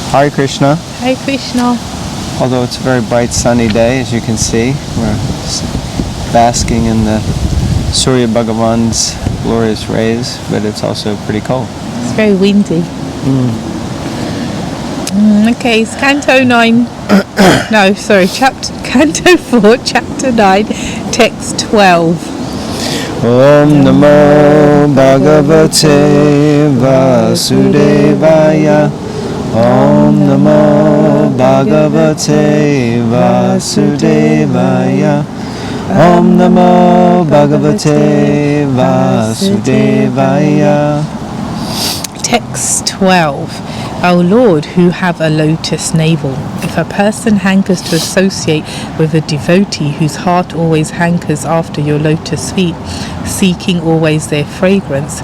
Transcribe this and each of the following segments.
Hare Krishna. Hare Krishna. Although it's a very bright sunny day, as you can see, we're basking in the Surya Bhagavan's glorious rays, but it's also pretty cold. It's very windy. Okay, it's Canto 9. No, sorry, Canto 4, Chapter 9, Text 12. Om Namo Bhagavate Vasudevaya. Om Namo Bhagavate Vasudevaya. Om Namo Bhagavate Vasudevaya. Text 12. O Lord, who have a lotus navel, if a person hankers to associate with a devotee whose heart always hankers after your lotus feet, seeking always their fragrance,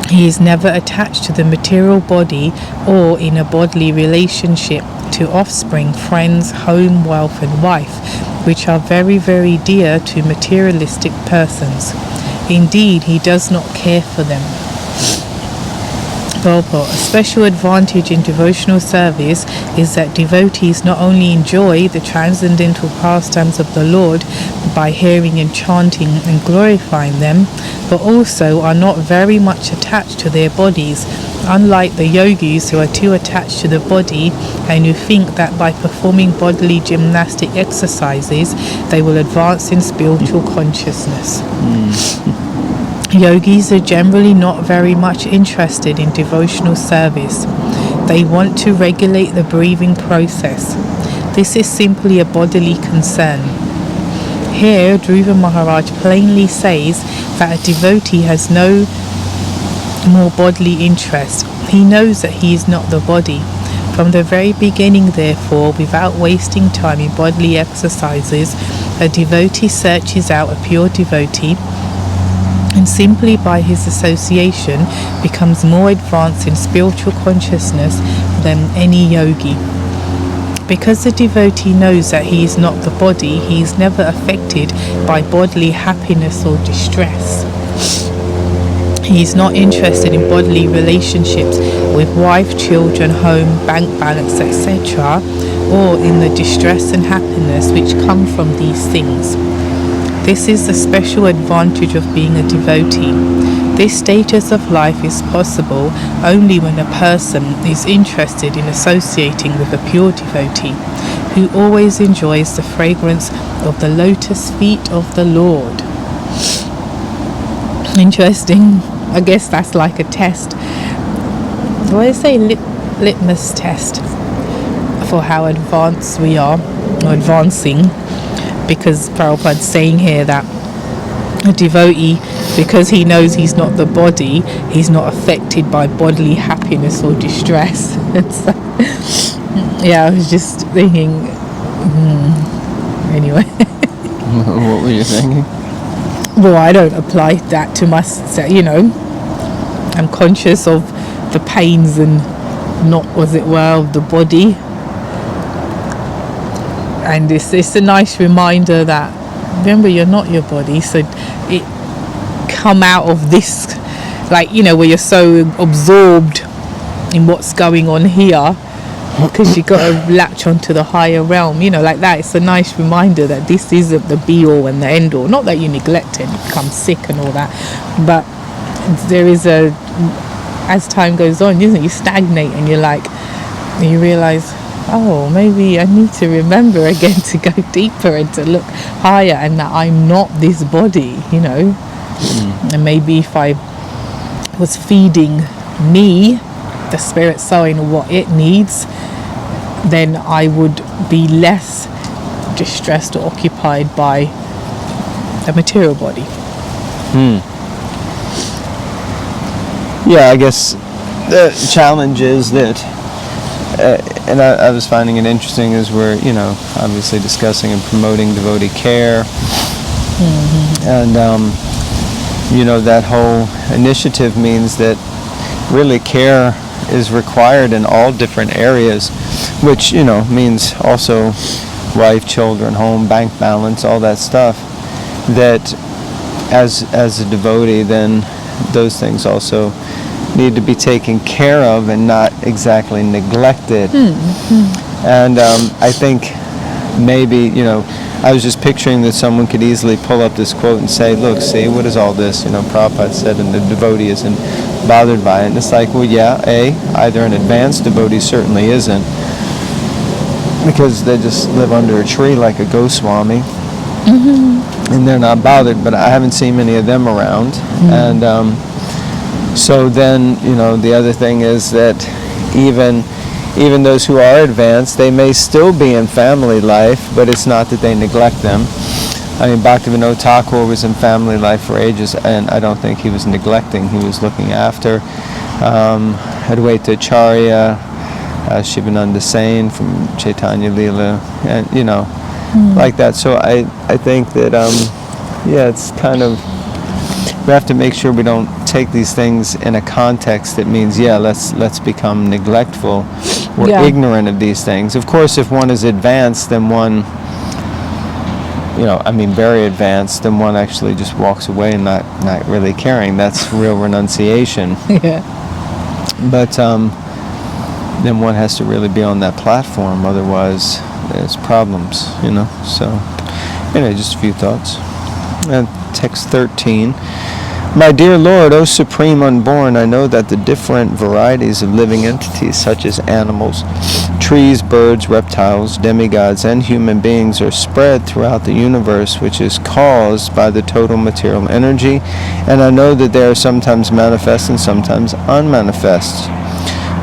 he is never attached to the material body or in a bodily relationship to offspring, friends, home, wealth and wife, which are very, very dear to materialistic persons. Indeed, he does not care for them. Purport. A special advantage in devotional service is that devotees not only enjoy the transcendental pastimes of the Lord by hearing and chanting and glorifying them, but also are not very much attached to their bodies, unlike the yogis who are too attached to the body and who think that by performing bodily gymnastic exercises they will advance in spiritual consciousness. Yogis are generally not very much interested in devotional service. They want to regulate the breathing process. This is simply a bodily concern. Here, Dhruva Maharaj plainly says that a devotee has no more bodily interest. He knows that he is not the body. From the very beginning, therefore, without wasting time in bodily exercises, a devotee searches out a pure devotee and simply by his association becomes more advanced in spiritual consciousness than any yogi. Because the devotee knows that he is not the body, he is never affected by bodily happiness or distress. He is not interested in bodily relationships with wife, children, home, bank balance, etc., or in the distress and happiness which come from these things. This is the special advantage of being a devotee. This status of life is possible only when a person is interested in associating with a pure devotee who always enjoys the fragrance of the lotus feet of the Lord. Interesting. I guess that's like a test. What do I say? Litmus test for how advanced we are, or advancing. Because Prabhupada's saying here that a devotee, because he knows he's not the body, he's not affected by bodily happiness or distress. So, yeah, I was just thinking, anyway. What were you thinking? Well, I don't apply that to myself, I'm conscious of the pains and not, of the body. And it's a nice reminder that, remember, you're not your body, so it come out of this, where you're so absorbed in what's going on here, because you got to latch onto the higher realm, like that. It's a nice reminder that this isn't the be-all and the end-all. Not that you neglect it and become sick and all that, but there is as time goes on, you stagnate and you realise, oh, maybe I need to remember again to go deeper and to look higher, and that I'm not this body, And maybe if I was feeding me, the spirit soul, what it needs, then I would be less distressed or occupied by the material body. Yeah, I guess the challenge is that and I was finding it interesting as we're, obviously discussing and promoting devotee care. And, that whole initiative means that really care is required in all different areas, which, means also wife, children, home, bank balance, all that stuff. That as a devotee, then those things also need to be taken care of and not exactly neglected. And I think maybe, I was just picturing that someone could easily pull up this quote and say, look, see, what is all this? Prabhupada said, and the devotee isn't bothered by it. And it's like, well, yeah, either an advanced devotee certainly isn't, because they just live under a tree like a Goswami, and they're not bothered, but I haven't seen many of them around. And so then, the other thing is that even those who are advanced, they may still be in family life, but it's not that they neglect them. I mean, Bhaktivedanta Thakur was in family life for ages, and I don't think he was neglecting. He was looking after Advaita Acharya, Shivananda Sain from Chaitanya Leela, and like that. So I think that it's kind of, we have to make sure we don't take these things in a context that means let's become neglectful or ignorant of these things. Of course, if one is advanced, then one, very advanced, then one actually just walks away and not really caring. That's real renunciation. But then one has to really be on that platform, otherwise there's problems, So anyway, just a few thoughts. And text 13. My dear Lord, O Supreme Unborn, I know that the different varieties of living entities, such as animals, trees, birds, reptiles, demigods, and human beings, are spread throughout the universe, which is caused by the total material energy, and I know that they are sometimes manifest and sometimes unmanifest.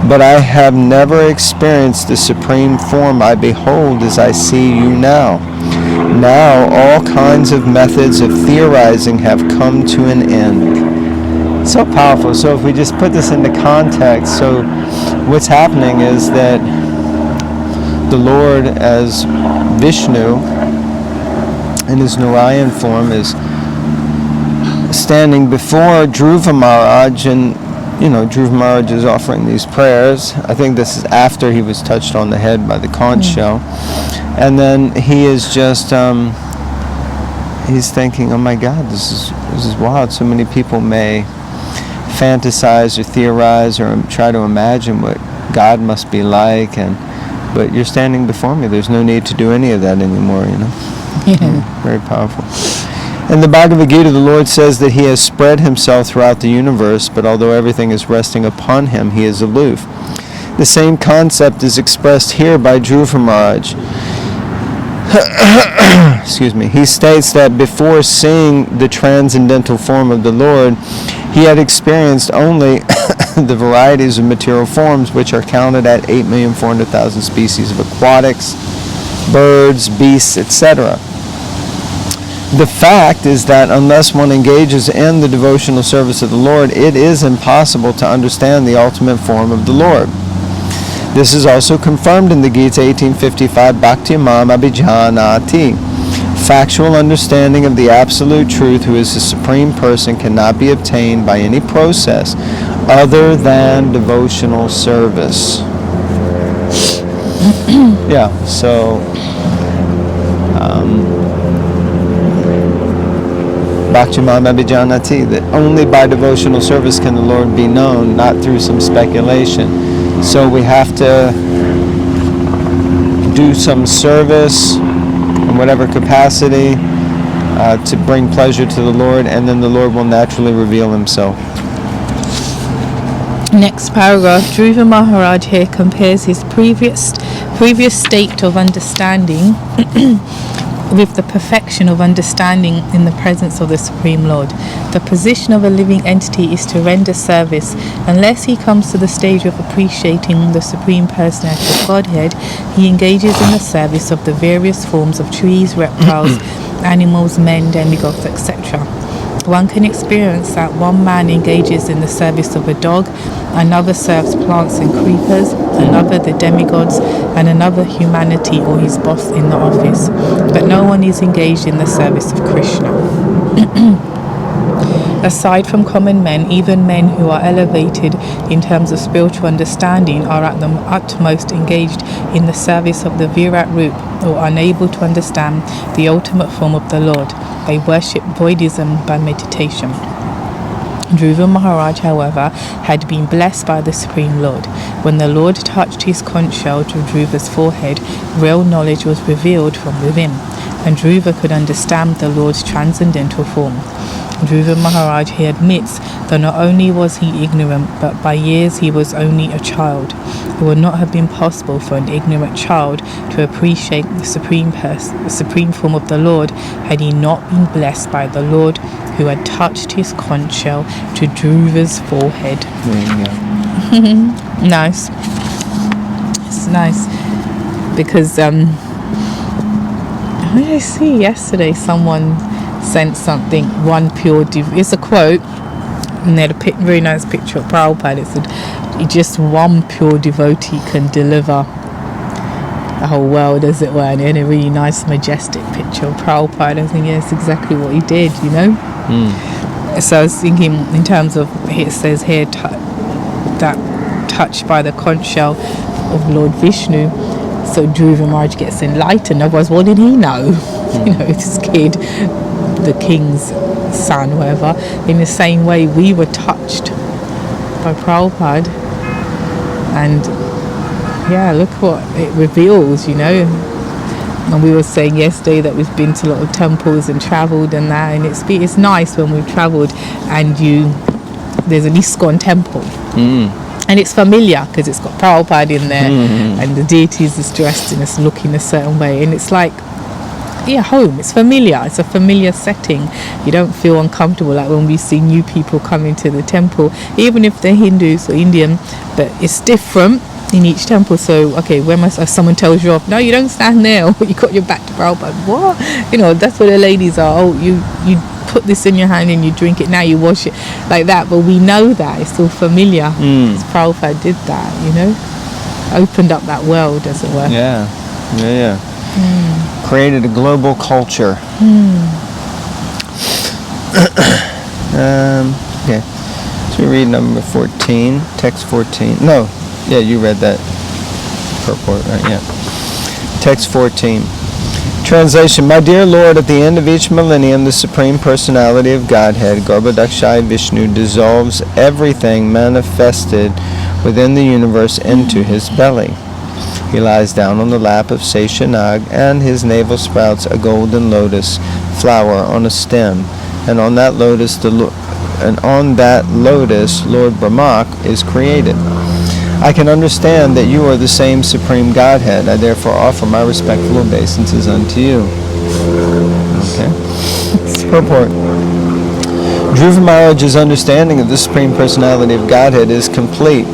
But I have never experienced the supreme form I behold as I see you now. Now all kinds of methods of theorizing have come to an end. So powerful. So if we just put this into context, so what's happening is that the Lord as Vishnu in his Narayan form is standing before Dhruva Maharaj, and Dhruva Maharaj is offering these prayers. I think this is after he was touched on the head by the conch shell. And then he is just, he's thinking, oh my God, this is wild. So many people may fantasize or theorize or try to imagine what God must be like, but you're standing before me. There's no need to do any of that anymore, Very powerful. In the Bhagavad Gita, the Lord says that he has spread himself throughout the universe, but although everything is resting upon him, he is aloof. The same concept is expressed here by Dhruva Maharaj. Excuse me. He states that before seeing the transcendental form of the Lord, he had experienced only the varieties of material forms, which are counted at 8,400,000 species of aquatics, birds, beasts, etc. The fact is that unless one engages in the devotional service of the Lord, it is impossible to understand the ultimate form of the Lord. This is also confirmed in the Gita 1855, Bhakti Mam Abhijanati. Factual understanding of the absolute truth, who is the Supreme Person, cannot be obtained by any process other than devotional service. So Bhakti Mam Abhijanati, that only by devotional service can the Lord be known, not through some speculation. So we have to do some service in whatever capacity to bring pleasure to the Lord, and then the Lord will naturally reveal himself. Next paragraph, Dhruva Maharaj here compares his previous state of understanding with the perfection of understanding in the presence of the Supreme Lord. The position of a living entity is to render service. Unless he comes to the stage of appreciating the Supreme Personality of Godhead, he engages in the service of the various forms of trees, reptiles, animals, men, demigods, etc. One can experience that one man engages in the service of a dog, another serves plants and creepers, another the demigods, and another humanity or his boss in the office. But no one is engaged in the service of Krishna. Aside from common men, even men who are elevated in terms of spiritual understanding are at the utmost engaged in the service of the Virat Roop, or unable to understand the ultimate form of the Lord. They worship voidism by meditation. Dhruva Maharaj, however, had been blessed by the Supreme Lord. When the Lord touched his conch shell to Dhruva's forehead, real knowledge was revealed from within, and Dhruva could understand the Lord's transcendental form. Dhruva Maharaj here admits that not only was he ignorant, but by years he was only a child. It would not have been possible for an ignorant child to appreciate the supreme form of the Lord had he not been blessed by the Lord, who had touched his conch shell to Dhruva's forehead. There you go. Nice. It's nice because what did I see yesterday? Someone sent something. One pure it's a quote, and they had a very nice picture of Prabhupada. It said, "Just one pure devotee can deliver the whole world, as it were." And in a really nice, majestic picture of Prabhupada. I think that's exactly what he did. You know. So I was thinking, in terms of, it says here that touched by the conch shell of Lord Vishnu, so Dhruva Maharaj gets enlightened. Otherwise, what did he know? You know, this kid, the king's son, whatever. In the same way, we were touched by Prabhupada, and yeah, look what it reveals, you know. And we were saying yesterday that we've been to a lot of temples and travelled and that, and it's nice when we've travelled and there's an ISKCON temple. And it's familiar because it's got Prabhupada in there, and the deities is dressed in looking a certain way, and it's like, yeah, home. It's familiar. It's a familiar setting. You don't feel uncomfortable like when we see new people coming to the temple, even if they're Hindus or Indian, but it's different in each temple. So, okay, if someone tells you off, no, you don't stand there, or you got your back to Prabhupada. What? You know, that's what the ladies are. Oh, you put this in your hand and you drink it, now you wash it, like that. But we know that it's all familiar. Prabhupada did that, you know, opened up that world, as it were. Yeah. Created a global culture. Okay, so we read number 14, text 14. No, yeah, you read that purport, right? Yeah. Text 14. Translation. My dear Lord, at the end of each millennium, the Supreme Personality of Godhead, Garbhodakshaya Vishnu, dissolves everything manifested within the universe into his belly. He lies down on the lap of Seshanag, and his navel sprouts a golden lotus flower on a stem, and on that lotus Lord Brahma is created. I can understand that you are the same Supreme Godhead. I therefore offer my respectful obeisances unto you. Okay. Purport. Dhruva Maharaj's understanding of the Supreme Personality of Godhead is complete.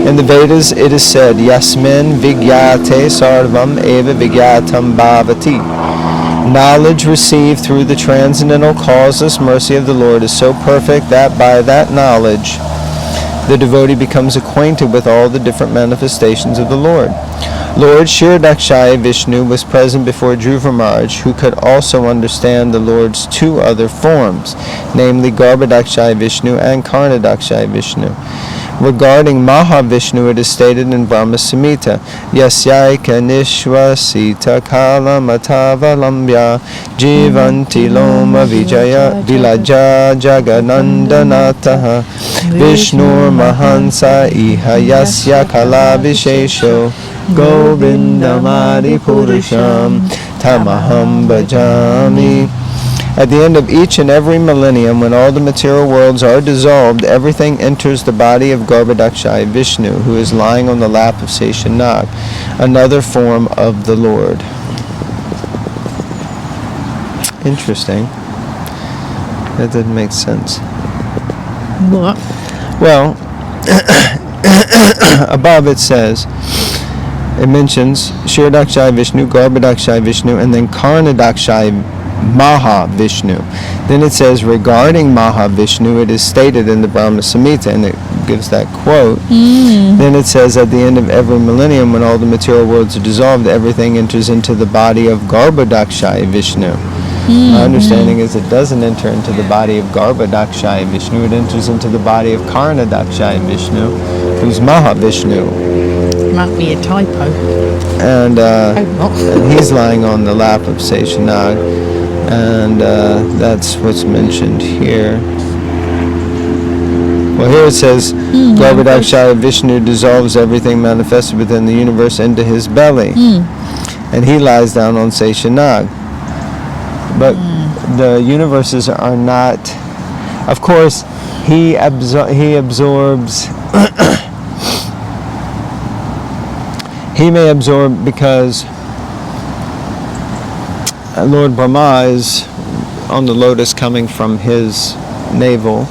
In the Vedas it is said, Yasmin Vigyate Sarvam Eva Vigyatam Bhavati. Knowledge received through the transcendental causeless mercy of the Lord is so perfect that by that knowledge the devotee becomes acquainted with all the different manifestations of the Lord. Lord Kshirodakshaya Vishnu was present before Dhruva Maharaj, who could also understand the Lord's two other forms, namely Garbhodakshaya Vishnu and Karnadakshaya Vishnu. Regarding Mahavishnu, it is stated in Brahma Samhita, Yasyaika Nishwasita Kalamatava Jivanti Loma Vijaya Vilaja Jaganandanataha Vishnur Mahansa Iha Yasya Kala Vishesho Govindamadi Purusham Tamaham Bhajami. At the end of each and every millennium, when all the material worlds are dissolved, everything enters the body of Garbhodakshaya Vishnu, who is lying on the lap of Seshanag, another form of the Lord. Interesting. That didn't make sense. What? Well, above it says, it mentions Kshirodakshaya Vishnu, Garbhodakshaya Vishnu, and then Karnadakshaya Mahavishnu. Then it says, regarding Mahavishnu, it is stated in the Brahma Samhita, and it gives that quote. Then it says, at the end of every millennium, when all the material worlds are dissolved, everything enters into the body of Garbhodakshaya Vishnu. My understanding is it doesn't enter into the body of Garbhodakshaya Vishnu, it enters into the body of Karnadakshaya Vishnu, who's Mahavishnu. Might be a typo. And and he's lying on the lap of Seshanag, and that's what's mentioned here. Well, here it says, Garbhodakshaya Vishnu dissolves everything manifested within the universe into his belly. And he lies down on Seshanag. But the universes are not... Of course, he absorbs... he may absorb because Lord Brahma is on the lotus coming from his navel,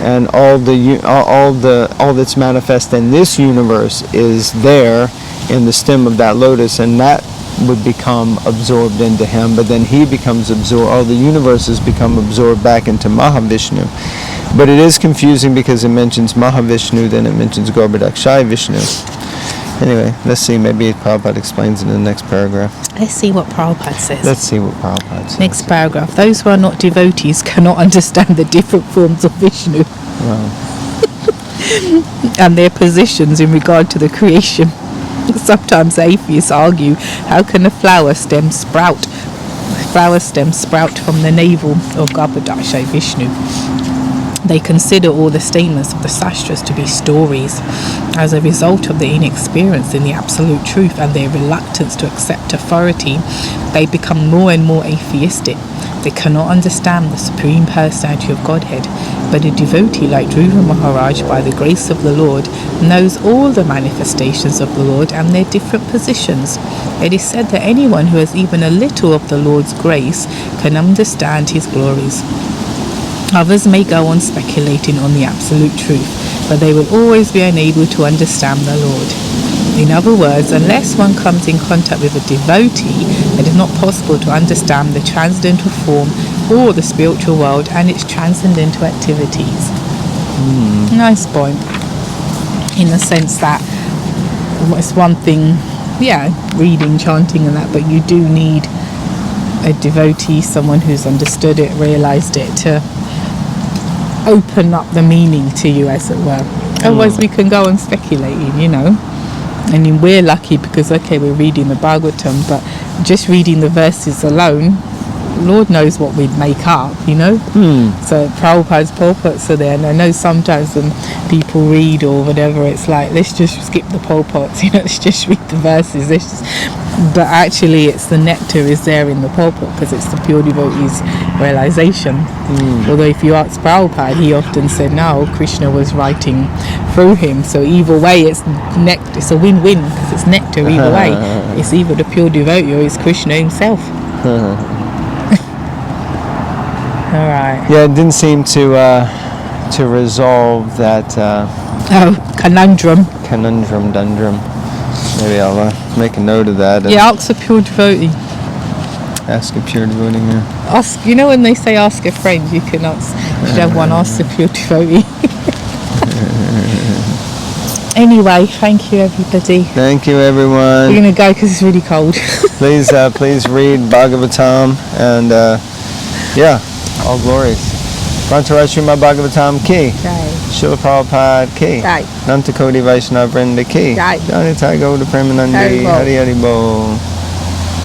and all that's manifest in this universe is there in the stem of that lotus, and that would become absorbed into him, but then he becomes absorbed, all the universes become absorbed back into Mahavishnu. But it is confusing because it mentions Mahavishnu, then it mentions Garbhodakshaya Vishnu. Anyway, let's see, maybe Prabhupada explains it in the next paragraph. Let's see what Prabhupada says. Let's see what Prabhupada says. Next paragraph. Those who are not devotees cannot understand the different forms of Vishnu Wow. and their positions in regard to the creation. Sometimes atheists argue, how can a flower stem sprout from the navel of Garbhodakshaya Vishnu? They consider all the statements of the sastras to be stories. As a result of their inexperience in the absolute truth and their reluctance to accept authority, they become more and more atheistic. They cannot understand the Supreme Personality of Godhead, but a devotee like Dhruva Maharaj, by the grace of the Lord, knows all the manifestations of the Lord and their different positions. It is said that anyone who has even a little of the Lord's grace can understand his glories. Others may go on speculating on the absolute truth, but they will always be unable to understand the Lord. In other words, unless one comes in contact with a devotee, it is not possible to understand the transcendental form or the spiritual world and its transcendental activities. Nice point. In the sense that it's one thing, reading, chanting and that, but you do need a devotee, someone who's understood it, realized it, to open up the meaning to you, as it were. Otherwise we can go on speculating, I mean, we're lucky because we're reading the Bhagavatam, but just reading the verses alone, Lord knows what we'd make up, So Prabhupada's purports are there, and I know sometimes when people read or whatever, it's like, let's just skip the purports, let's just read the verses, but actually it's the nectar is there in the purport because it's the pure devotee's realization. Although if you ask Prabhupada, he often said no, Krishna was writing through him, so either way it's nectar, it's a win-win because it's nectar either way. It's either the pure devotee or it's Krishna himself. Alright. Yeah, it didn't seem to resolve that conundrum. Dundrum. Maybe I'll make a note of that. Ask a pure devotee. Ask a pure devotee, Ask, when they say ask a friend, you can ask, you should have one ask a pure devotee. Anyway, thank you everybody. Thank you everyone. We're going to go because it's really cold. Please read Bhagavatam and all glories. Grantaraj Srimad Bhagavatam ki. Jai. Srila Prabhupada ki. Jai. Nanta Koti Vaishnava Vrinda ki. Jai. Nitai Gauda Premanandi. Hari Bol. Hari Hari Bol.